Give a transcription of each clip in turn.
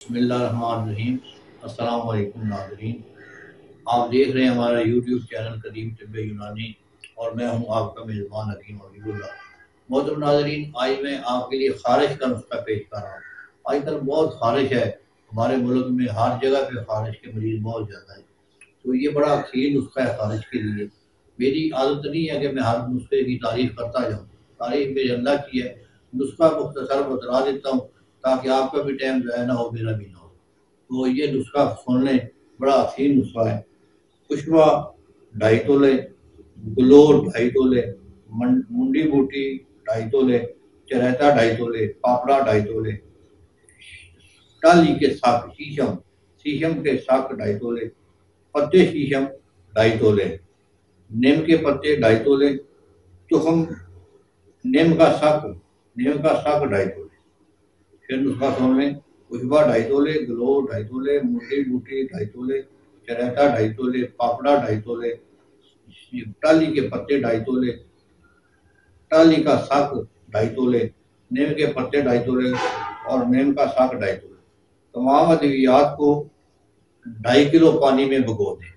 बिस्मिल्लाहिर्रहमानिर्रहीम। अस्सलाम वालेकुम नाज़रीन, आप देख रहे हैं हमारा यूट्यूब चैनल कदीम तिब्बे यूनानी और मैं हूं आपका मेज़बान हकीम हबीबुल्लाह। मोहतरम नाज़रीन, आज मैं आपके लिए खारिश का नुस्खा पेश कर रहा हूँ। आजकल बहुत खारिश है हमारे मुल्क में, हर जगह पे खारिश के मरीज बहुत ज़्यादा है। तो ये बड़ा हसीन नुस्खा है खारिश के लिए। मेरी आदत नहीं है कि मैं हर नुस्खे की तारीफ करता जाऊँ, तारीफ मेरे अल्लाह की है। नुस्खा मुख्तसर बतला देता हूँ ताकि आपका भी टाइम ज़ाया ना हो, मेरा भी ना हो। तो ये नुस्खा सुन लें, बड़ा हसीन नुस्खा है। कुशवा 2.5 तोले, ग्लोर 2.5 तोले, मुंडी बूटी 2.5 तोले, चरैता 2.5 तोले, पापड़ा 2.5 तोले, टाली के साग शीशम, शीशम के साग 2.5 तोले, पत्ते शीशम 2.5 तोले, नीम के पत्ते 2.5 तोले, तुखम नीम का साग, 2.5 तोले। फिर नुस्खा सुन लें। कुशवा 2.5 तोले, ग्लोर 2.5 तोले, मुंडी बूटी 2.5 तोले, चरैता 2.5 तोले, पापड़ा 2.5 तोले, टाली के पत्ते 2.5 तोले, टाली का साग 2.5 तोले, नीम के पत्ते 2.5 तोले और नीम का साग 2.5 तोले। तमाम अद्वियात को 2.5 किलो पानी में भिगो दें।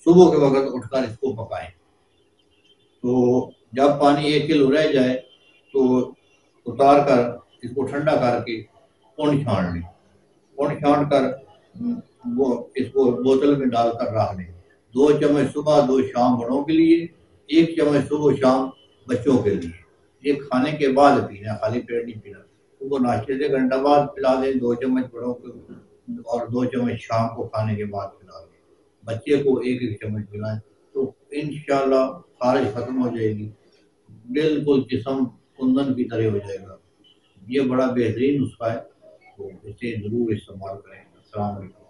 सुबह के वक्त उठकर इसको पकाएं। तो जब पानी 1 किलो रह जाए तो उतार कर इसको ठंडा करके पुन छान लें। पुन छान कर वो इसको बोतल में डालकर रख लें। 2 चम्मच सुबह, 2 शाम बड़ों के लिए, 1 चम्मच सुबह शाम बच्चों के लिए। ये खाने के बाद पीना, खाली पेट नहीं पीना। सुबह नाश्ते से घंटा बाद पिला दें 2 चम्मच बड़ों को और 2 चम्मच शाम को खाने के बाद पिला दें। बच्चे को 1-1 चम्मच पिलाएं तो इंशाल्लाह खारिश खत्म हो जाएगी। बिल्कुल जिस्म कुंदन की तरह हो जाएगा। ये बड़ा बेहतरीन नुस्खा है, तो इसे ज़रूर इस्तेमाल करें। अस्सलाम वालेकुम।